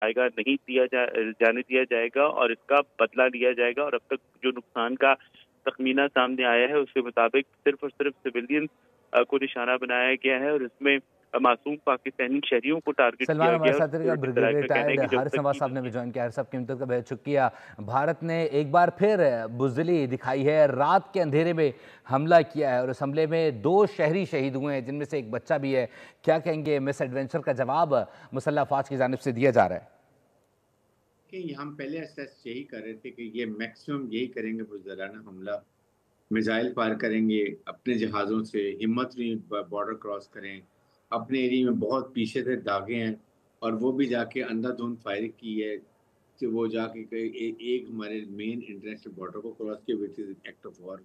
आएगा, नहीं जाने दिया जाएगा और इसका बदला लिया जाएगा। और अब तक जो नुकसान का तखमीना सामने आया है उसके मुताबिक सिर्फ और सिर्फ सिविलियन को निशाना बनाया गया है और इसमें मासूम पाकिस्तानी शहरियों को टारगेट सलमान किया हमारे गया। और साथ रहेगा, सिक्योरिटी ब्रिगेडियर सराय का कहना है रिटायर्ड कि जब हर तक संवाद की साहब ने भी ज्वाइन किया। हर सब कीमतों का बेहद शुक्रिया। भारत ने एक बार फिर बुजदिली दिखाई है, रात के अंधेरे में हमला किया है और उस हमले में 2 शहरी शहीद हुए हैं जिनमें से एक बच्चा भी है। क्या कहेंगे, मिस एडवेंचर का जवाब मुसल्लह अफवाज की जानिब से दिया जा रहा है? कि हम पहले असेस यही कर रहे थे कि ये मैक्सिमम यही करेंगे, बुज़दिलाना हमला, मिसाइल फायर करेंगे अपने जहाज़ों से, हिम्मत नहीं बॉर्डर क्रॉस करें, अपने एरिया में बहुत पीछे से दागे हैं और वो भी जाके अंधाधुंध फायरिंग की है कि वो जाके एक हमारे मेन इंटरनेशनल बॉर्डर को क्रॉस किया, which is act of war.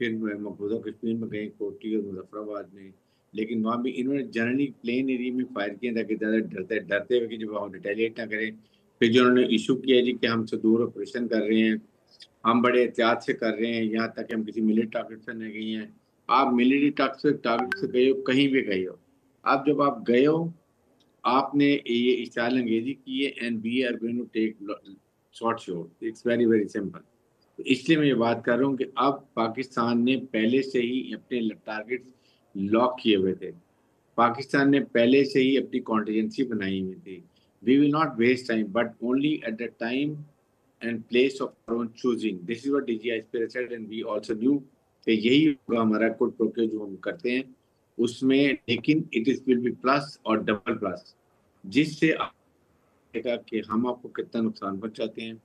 फिर मकबूजा कश्मीर में गए, कोटी और मुजफ्फराबाद में, लेकिन वहाँ भी इन्होंने जनरली प्लेन एरिया में फायर किया ताकि ज़्यादा डरते डरते हुए कि जब हम रिटेलिएट ना करें। फिर जो उन्होंने इशू किया जी कि हमसे दूर ऑपरेशन कर रहे हैं, हम बड़े एहतियात से कर रहे हैं, यहाँ तक कि हम किसी मिलिट्री टारगेट से नहीं गए हैं। आप मिलिट्री टारगेट से गए हो, कहीं भी गए हो, आप जब आप गए हो, आपने ये इश्ताल अंगेजी की है and we are going to take short shot, it's very very simple. तो इसलिए मैं ये बात कर रहा हूँ कि अब पाकिस्तान ने पहले से ही अपने टारगेट लॉक किए हुए थे, पाकिस्तान ने पहले से ही अपनी कॉन्टीजेंसी बनाई हुई थी। We will not waste time but only at the time and place of our own choosing, this is what DGISP said and we also knew कि यही होगा हमारा कोड प्रोके जो हम करते हैं उसमें, लेकिन it is will be plus और डबल प्लस, जिससे आपका कि हम आपको कितना नुकसान पहुंचाते हैं।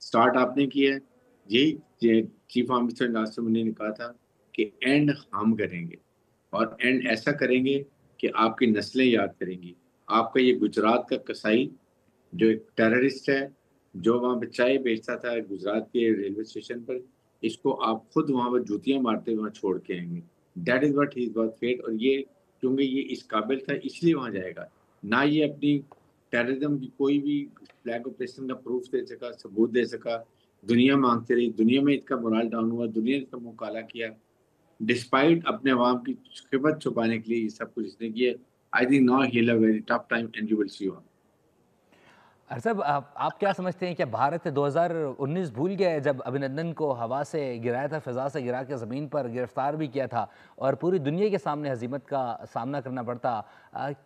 स्टार्ट आपने किया है, यही चीफ ऑफिसर नासिर मुन्नी ने कहा था कि एंड हम करेंगे और एंड ऐसा करेंगे कि आपकी नस्लें याद करेंगी। आपका ये गुजरात का कसाई जो एक टेररिस्ट है, जो वहाँ पे चाय बेचता था गुजरात के रेलवे स्टेशन पर, इसको आप खुद वहाँ पर जूतियां मारते हुए वहाँ छोड़ के आएंगे। That is what he is got fate. और ये क्योंकि ये इस काबिल था इसलिए वहाँ जाएगा, ना ये अपनी टेररिज्म की कोई भी फ्लैग ऑपरेशन का प्रूफ दे सका, सबूत दे सका। दुनिया मांगती रही, दुनिया में इसका मोरल डाउन हुआ, दुनिया ने इसका मुंह काला किया, डिस्पाइट अपने अवाम की खिदमत छुपाने के लिए ये सब कुछ इसने किया। I think now he have very tough time and you will see on. अरसब, आप क्या समझते हैं, क्या भारत 2019 भूल गया है जब अभिनंदन को हवा से गिराया था, फिजा से गिरा के ज़मीन पर गिरफ्तार भी किया था और पूरी दुनिया के सामने हजीमत का सामना करना पड़ता?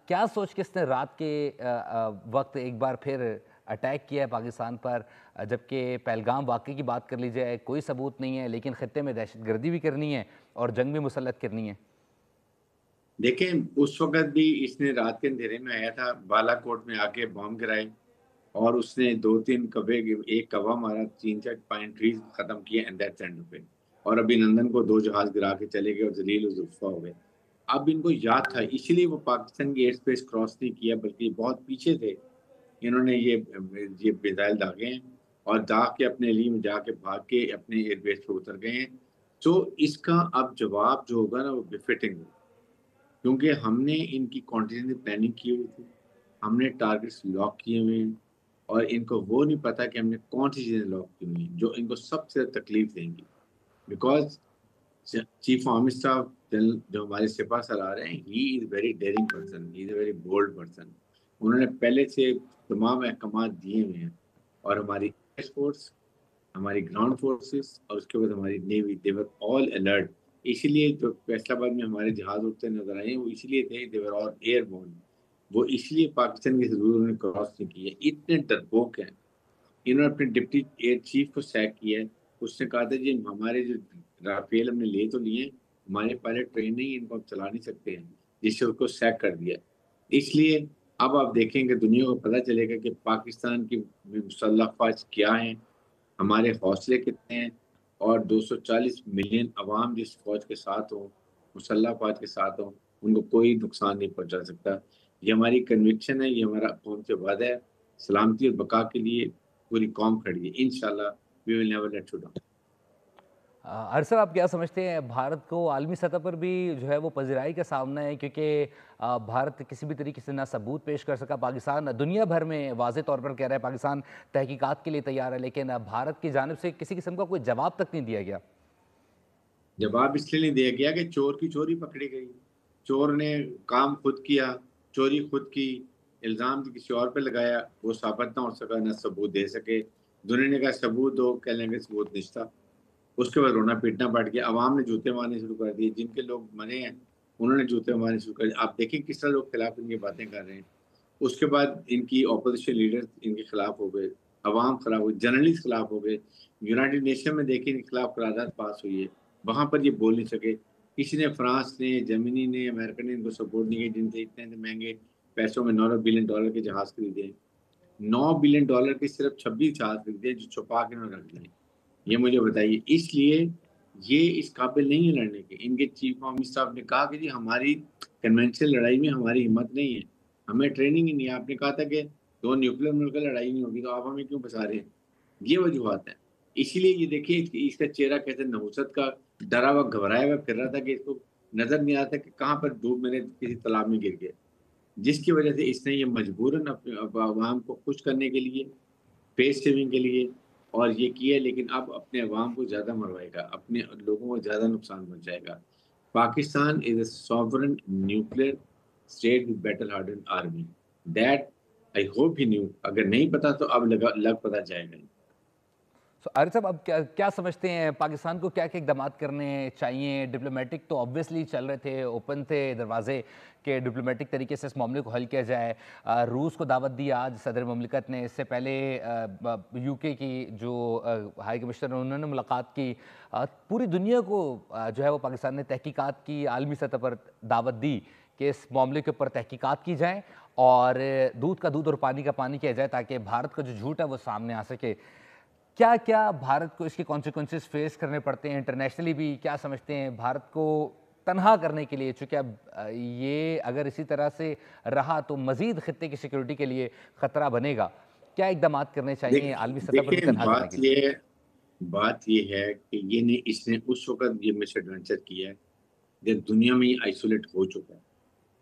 क्या सोच के इसने रात के वक्त एक बार फिर अटैक किया है पाकिस्तान पर? जबकि पहलगाम वाक़ई की बात कर ली जाए, कोई सबूत नहीं है, लेकिन ख़त्े में दहशतगर्दी भी करनी है और जंग भी मुसल्लत करनी है। देखें, उस वक्त भी इसने रात के अंधेरे में आया था, बालाकोट में आके बॉम्ब गिराए और उसने 2-3 कब्बे, एक कब्बा मारा, 3-4 पाइन ट्रीज खत्म किए एंड दैट्स एंड पे। और अभिनंदन को 2 जहाज गिरा के चले गए और जलील और जुल्फा हो गए। अब इनको याद था, इसलिए वो पाकिस्तान की एयर स्पेस क्रॉस नहीं किया, बल्कि बहुत पीछे थे। इन्होंने ये मिसाइल दागे हैं और दाग के अपने लिए में जाके भाग के अपने एयरबेस पे उतर गए हैं। तो इसका अब जवाब जो होगा ना वो बिफिटिंग होगा, क्योंकि हमने इनकी कॉन्टीजेंसी प्लानिंग की हुई थी, हमने टारगेट्स लॉक किए हुए हैं और इनको वो नहीं पता कि हमने कौन सी चीजें लॉक की हुई हैं जो इनको सबसे ज्यादा तकलीफ देंगी। बिकॉज चीफ आर्मी स्टाफ जो हमारे सिपा सलार हैं, he is very daring person, he is a very bold person. उन्होंने पहले से तमाम अहकाम दिए हुए हैं और हमारी एयरफोर्स, हमारी ग्राउंड फोर्सेस और उसके बाद हमारी नेवी, देवर ऑल अलर्ट। इसीलिए जो फैसलाबाद में हमारे जहाज उड़ते नजर आए वो इसीलिए थे, देवर ऑल एयरबोर्न। वो इसलिए पाकिस्तान की हदूद उन्होंने क्रॉस नहीं किया, इतने डरपोक हैं। इन्होंने अपने डिप्टी एयर चीफ को सैक किया है। उसने कहा था जी हमारे जो राफेल हमने ले तो लिए, हमारे पायलट ट्रेन नहीं, इनको हम चला नहीं सकते हैं, जिससे उसको सैक कर दिया। इसलिए अब आप देखेंगे, दुनिया को पता चलेगा कि पाकिस्तान की मुसल्लह अफवाज क्या है, हमारे हौसले कितने हैं और 240 मिलियन अवाम जिस फौज के साथ हो, मुसल्लह फौज के साथ हो, उनको कोई नुकसान नहीं पहुंचा सकता। ये हमारी कन्विक्शन है, ये हमारा कौम से वादा है। सलामती और बका के लिए पूरी कौम खड़ी है, इंशाल्लाह we will never let you down. Arshad, आप क्या समझते हैं, भारत को आलमी सतह पर भी जो है वो पजीराई का सामना है, क्योंकि भारत किसी भी तरीके से ना सबूत पेश कर सका। पाकिस्तान दुनिया भर में वाज़े तौर पर कह रहा है पाकिस्तान तहकीकात के लिए तैयार है, लेकिन भारत की जानिब से किसी किस्म का कोई जवाब तक नहीं दिया गया। जवाब इसलिए नहीं दिया गया कि चोर की चोरी पकड़ी गई, चोर ने काम खुद किया, चोरी खुद की, इल्ज़ाम किसी और पे लगाया, वो साबित ना हो सका, ना सबूत दे सके। दुनिया ने कहा सबूत दो, कह लेंगे सबूत नहीं था। उसके बाद रोना पीटना बढ़ गया, अवाम ने जूते मारने शुरू कर दिए, जिनके लोग मरे हैं उन्होंने जूते मारने शुरू कर दिए। आप देखिए किस तरह लोग खिलाफ इनकी बातें कर रहे हैं। उसके बाद इनकी ऑपोजिशन लीडर इनके खिलाफ हो गए, अवाम खिलाफ हुई, जर्नलिस्ट खिलाफ हो गए। यूनाइटेड नेशन में देखिए इनके खिलाफ करारदाद पास हुई है, वहां पर ये बोल नहीं सके। किसी ने, फ्रांस ने, जर्मनी ने, अमेरिका ने इनको सपोर्ट नहीं किया, जिनसे इतने इतने महंगे पैसों में 9 बिलियन डॉलर के जहाज खरीदे। 9 बिलियन डॉलर के सिर्फ 26 जहाज खरीदे जो छुपा के उन्होंने रख दिए। ये मुझे बताइए, इसलिए ये इस काबिल नहीं है लड़ने के। इनके चीफ ऑफ स्टाफ ने कहा कि जी हमारी कन्वेंशनल लड़ाई में हमारी हिम्मत नहीं है, हमें ट्रेनिंग ही नहीं है। आपने कहा था कि दो न्यूक्लियर मिलकर लड़ाई नहीं होगी, तो आप हमें क्यों फंसा रहे हैं? ये वजूहत है। इसीलिए ये देखिए इसका चेहरा कैसे नहुसत का डरा हुआ घबराया हुआ फिर रहा था कि इसको नजर नहीं आता कि कहाँ पर डूब मेरे किसी तालाब में गिर गया, जिसकी वजह से इसने ये मजबूरन अपने अवाम को खुश करने के लिए, फेस सेविंग के लिए और ये किया। लेकिन अब अपने अवाम को ज़्यादा मरवाएगा, अपने लोगों को ज़्यादा नुकसान पहुंचाएगा। Pakistan is a sovereign nuclear state with battle harden army, that I hope he new. अगर नहीं पता तो अब लग पता जाएगा। आरिफ साहब, अब क्या क्या समझते हैं, पाकिस्तान को क्या क्या इकदाम करने चाहिए? डिप्लोमेटिक तो ऑब्वियसली चल रहे थे, ओपन थे दरवाजे के डिप्लोमेटिक तरीके से इस मामले को हल किया जाए। रूस को दावत दी आज सदर ममलिकत ने, इससे पहले यूके की जो हाई कमिश्नर उन्होंने मुलाकात की। पूरी दुनिया को जो है वो पाकिस्तान ने तहकीकात की आलमी सतह पर दावत दी कि इस मामले के ऊपर तहकीकात की जाए और दूध का दूध और पानी का पानी किया जाए, ताकि भारत का जो झूठ है वो सामने आ सके। क्या क्या भारत को इसके कॉन्सिक्वेंसेस फेस करने पड़ते हैं इंटरनेशनली भी? क्या समझते हैं भारत को तनहा करने के लिए, चूँकि अब ये अगर इसी तरह से रहा तो मज़ीद खित्ते की सिक्योरिटी के लिए ख़तरा बनेगा। क्या इकदाम करने चाहिए आलमी सतह पर भी देखिए तनहा करने के लिए? बात ये है कि ये ने इसने उस वक़्त ये मिसएडवेंचर किया है जब दुनिया में ये आइसोलेट हो चुका है।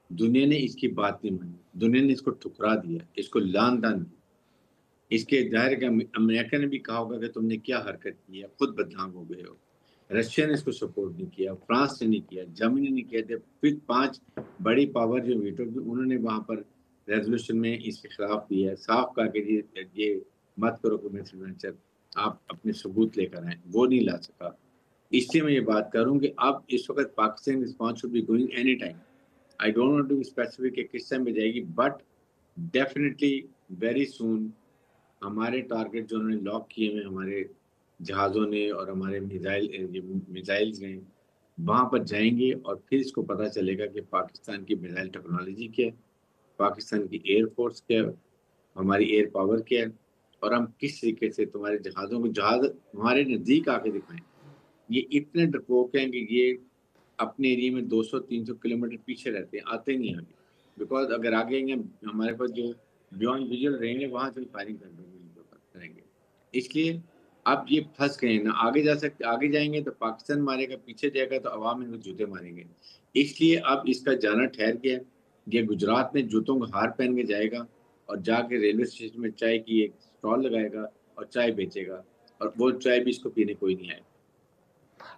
दुनिया ने इसकी बात नहीं मानी, दुनिया ने इसको ठुकरा दिया, इसको लान-तान दिया। इसके ज़ाहिर है कि अमेरिका ने भी कहा होगा कि तुमने क्या हरकत की है, खुद बदनाम हो गए हो। रशिया ने इसको सपोर्ट नहीं किया, फ्रांस ने नहीं किया, जर्मनी ने किया। जब फिर 5 बड़ी पावर जो वीटो की, उन्होंने वहाँ पर रेज़ोल्यूशन में इसके खिलाफ दिया है, साफ कहा कि ये मत करो कि मिसएडवेंचर, आप अपने सबूत लेकर आएँ, वो नहीं ला सका। इसलिए मैं ये बात कर रहा हूँ कि अब इस वक़्त Pakistan response should be going any time. I don't want to be specific कि किस टाइम पे जाएगी, बट डेफिनिटली वेरी सून हमारे टारगेट जो उन्होंने लॉक किए हुए हमारे जहाज़ों ने और हमारे मिसाइल्स ने, वहाँ पर जाएंगे और फिर इसको पता चलेगा कि पाकिस्तान की मिसाइल टेक्नोलॉजी क्या है, पाकिस्तान की एयर फोर्स क्या है, हमारी एयर पावर क्या है, और हम किस तरीके से तुम्हारे जहाज़ों को जहाज़ हमारे नज़दीक आके दिखाएं। ये इतने डरपोक हैं कि ये अपने एरिया में 200-300 किलोमीटर पीछे रहते हैं, आते नहीं आगे। बिकॉज़ अगर आगे आएँगे हमारे पास जो बियॉन्ड विजुअल रहेंगे, वहाँ से फायरिंग कर देंगे, करेंगे। इसलिए अब ये फँस गए हैं, ना आगे जा सकते। आगे जाएँगे तो पाकिस्तान मारेगा, पीछे जाएगा तो अवाम इनको जूते मारेंगे। इसलिए अब इसका जाना ठहर गया है। ये गुजरात में जूतों का हार पहन के जाएगा और जाके रेलवे स्टेशन में चाय की एक स्टॉल लगाएगा और चाय बेचेगा, और वो चाय भी इसको पीने कोई नहीं आएगा।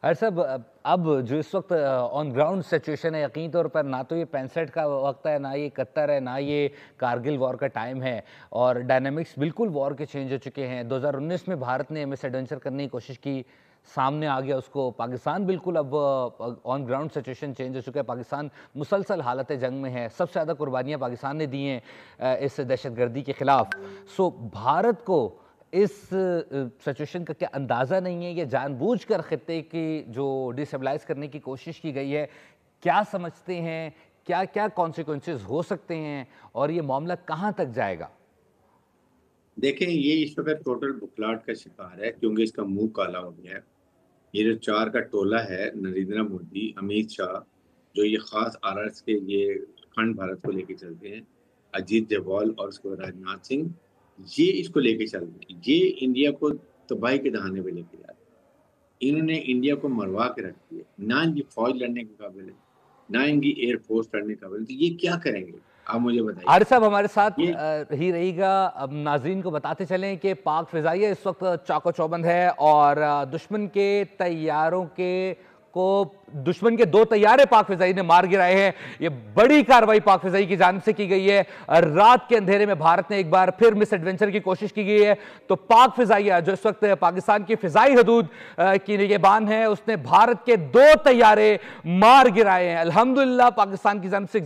अरे साहब, अब जो इस वक्त ऑन ग्राउंड सिचुएशन है, यकीन तौर पर ना तो ये 65 का वक्त है, ना ये 71 है, ना ये कारगिल वॉर का टाइम है, और डायनामिक्स बिल्कुल वॉर के चेंज हो चुके हैं। 2019 में भारत ने मिस एडवेंचर करने की कोशिश की, सामने आ गया उसको पाकिस्तान। बिल्कुल अब ऑन ग्राउंड सिचुएशन चेंज हो चुका है, पाकिस्तान मुसलसल हालत जंग में है, सबसे ज़्यादा कुर्बानियाँ पाकिस्तान ने दी हैं इस दहशतगर्दी के ख़िलाफ़। सो भारत को इस सिचुएशन का क्या अंदाज़ा नहीं है? ये जानबूझकर खित्ते की जो डिस्टेबलाइज करने की कोशिश की गई है? क्या समझते हैं, क्या क्या कॉन्सिक्वेंसेस हो सकते हैं और ये मामला कहाँ तक जाएगा? देखें, ये इस वक़्त टोटल बुखलाहट का शिकार है, क्योंकि इसका मुँह काला हो गया है। ये जो 4 का टोला है, नरेंद्र मोदी, अमित शाह, जो ये ख़ास आरएस के ये अखंड भारत को लेके चलते हैं, अजीत डोभाल और उसके बाद राजनाथ सिंह, ये इसको लेके चल रहे हैं। ये इंडिया को तबाही के दहाने पे लेके जा रहे हैं। इन्होंने इंडिया को मरवा के रख दिया। ना इनकी फ़ौज लड़ने के काबिल है, ना इनकी एयर फोर्स लड़ने के काबिल है। तो ये क्या करेंगे? आप मुझे बताइए। आरिफ साहब हमारे साथ ये ही रहिएगा। अब नाज़रीन को बताते चलें कि पाक फ़िज़ाइया इस वक्त चाको चौबंद है और दुश्मन के तैयारों के को दुश्मन के 2 तैयारे पाक फिजाई ने मार गिराए हैं। ये बड़ी कार्रवाई पाक फिजाई की जानिब से की गई है। रात के अंधेरे में भारत ने एक बार फिर मिस एडवेंचर की कोशिश की गई है, तो पाक फिजाइया जो इस वक्त पाकिस्तान की फिजाई हदूद की निगहबान है, उसने भारत के 2 तैयारे मार गिराए हैं। अल्हम्दुलिल्लाह पाकिस्तान की जानिब से